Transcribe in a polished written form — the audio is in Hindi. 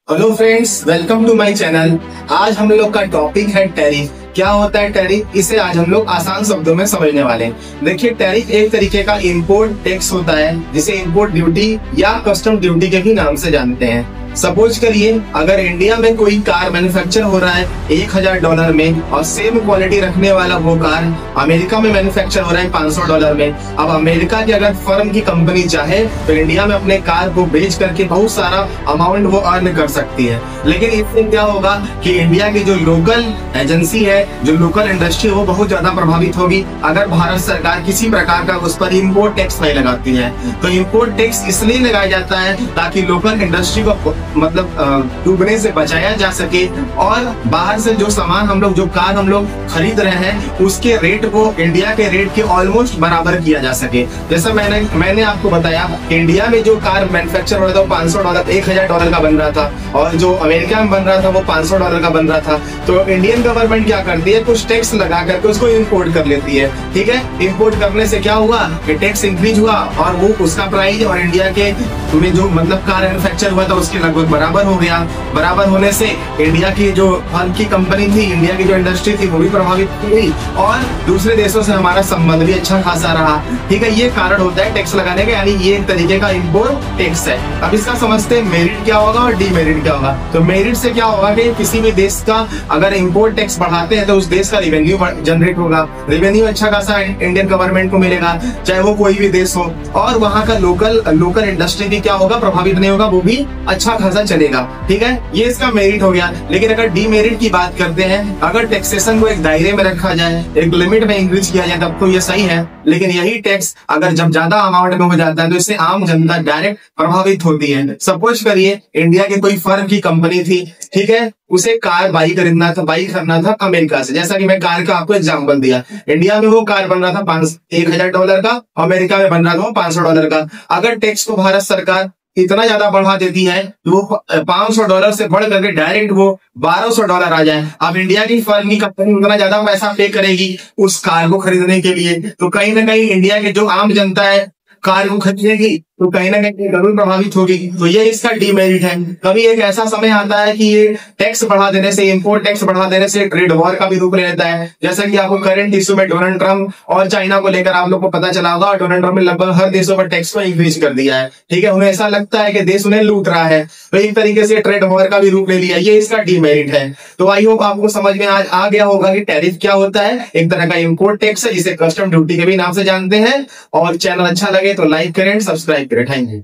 Hello friends, welcome to my channel. आज हम लोग का टॉपिक है टैरिफ। क्या होता है टैरिफ, इसे आज हम लोग आसान शब्दों में समझने वाले हैं। देखिए, टैरिफ एक तरीके का इंपोर्ट टैक्स होता है, जिसे इंपोर्ट ड्यूटी या कस्टम ड्यूटी के भी नाम से जानते हैं। सपोज करिए, अगर इंडिया में कोई कार मैन्युफैक्चर हो रहा है $1000 में और सेम क्वालिटी रखने वाला वो कार अमेरिका में मैन्युफैक्चर हो रहा है $500 में। अब अमेरिका की अगर फर्म की कंपनी चाहे तो इंडिया में अपने कार को बेच करके बहुत सारा अमाउंट वो अर्न कर सकती है। लेकिन इससे क्या होगा कि इंडिया की जो लोकल एजेंसी है, जो लोकल इंडस्ट्री है, वो बहुत ज्यादा प्रभावित होगी अगर भारत सरकार किसी प्रकार का उस पर इम्पोर्ट टैक्स नहीं लगाती है। तो इम्पोर्ट टैक्स इसलिए लगाया जाता है ताकि लोकल इंडस्ट्री को डूबने से बचाया जा सके और बाहर से जो सामान हम लोग, जो कार हम लोग खरीद रहे हैं, उसके रेट को इंडिया के रेट के ऑलमोस्ट बराबर किया जा सके। जैसा मैंने आपको बताया, इंडिया में जो कार मैन्युफैक्चर हो रहा था वो $500 $1000 का बन रहा था और जो अमेरिका में बन रहा था वो $500 का बन रहा था। तो इंडियन गवर्नमेंट क्या करती है, कुछ टैक्स लगा करके उसको इम्पोर्ट कर लेती है। ठीक है, इम्पोर्ट करने से क्या हुआ कि टैक्स इंक्रीज हुआ और वो उसका प्राइस और इंडिया के में जो कार मैन्युफैक्चर हुआ था उसके लगभग बराबर हो गया। बराबर होने से इंडिया की जो फर्म की कंपनी थी, इंडिया की जो इंडस्ट्री थी, वो भी प्रभावित हुई और दूसरे देशों से हमारा संबंध भी अच्छा खासा रहा। ठीक है, ये कारण होता है टैक्स लगाने का, यानी ये एक तरीके का इम्पोर्ट टैक्स है। अब इसका समझते हैं मेरिट क्या होगा और डीमेरिट क्या होगा। तो मेरिट से क्या होगा कि किसी भी देश का अगर इम्पोर्ट टैक्स बढ़ाते हैं तो उस देश का रेवेन्यू जनरेट होगा, रेवेन्यू अच्छा खासा इंडियन गवर्नमेंट को मिलेगा, चाहे वो कोई भी देश हो, और वहाँ का लोकल इंडस्ट्री भी क्या होगा, प्रभावित नहीं होगा, वो भी अच्छा खासा चलेगा। ठीक है, ये इसका मेरिट हो गया। लेकिन अगर डीमेरिट की बात करते हैं, अगर टैक्सेशन को एक दायरे में रखा जाए, एक लिमिट में इंक्रीज किया जाए, तब तो ये सही है। लेकिन यही टैक्स अगर जब ज्यादा अमाउंट में हो जाता है तो इससे आम जनता डायरेक्ट प्रभावित होती है। सपोज करिए, इंडिया की कोई फर्म की कंपनी थी, ठीक है, उसे कार बाई करना था अमेरिका से। जैसा कि मैं कार का आपको एग्जांपल दिया, इंडिया में वो कार बन रहा था $1000 का, अमेरिका में बन रहा था वो $500 का। अगर टैक्स को भारत सरकार इतना ज्यादा बढ़ा देती है तो वो $500 से बढ़ करके डायरेक्ट वो $1200 आ जाए। अब इंडिया की फर्म की कंपनी उतना ज्यादा पैसा पे करेगी उस कार को खरीदने के लिए, तो कहीं ना कहीं इंडिया के जो आम जनता है कार को खरीदेगी तो कहीं ना कहीं जरूर प्रभावित होगी। तो ये इसका डीमेरिट है। कभी एक ऐसा समय आता है कि ये टैक्स बढ़ा देने से, इंपोर्ट टैक्स बढ़ा देने से ट्रेड वॉर का भी रूप ले लेता है। जैसा कि आपको करंट इश्यू में डोनाल्ड ट्रंप और चाइना को लेकर आप लोग को पता चला होगा, डोनाल्ड ट्रंप ने लगभग हर देशों पर टैक्स को इंक्रीज कर दिया है। ठीक है, उन्हें ऐसा लगता है कि देश उन्हें लूट रहा है, तो एक तरीके से ट्रेड वॉर का भी रूप ले लिया। ये इसका डीमेरिट है। तो आई होप आपको समझ में आज आ गया होगा कि टैरिफ क्या होता है। एक तरह का इंपोर्ट टैक्स है जिसे कस्टम ड्यूटी के भी नाम से जानते हैं। और चैनल अच्छा लगे तो लाइक करें, सब्सक्राइब करें। Thank you.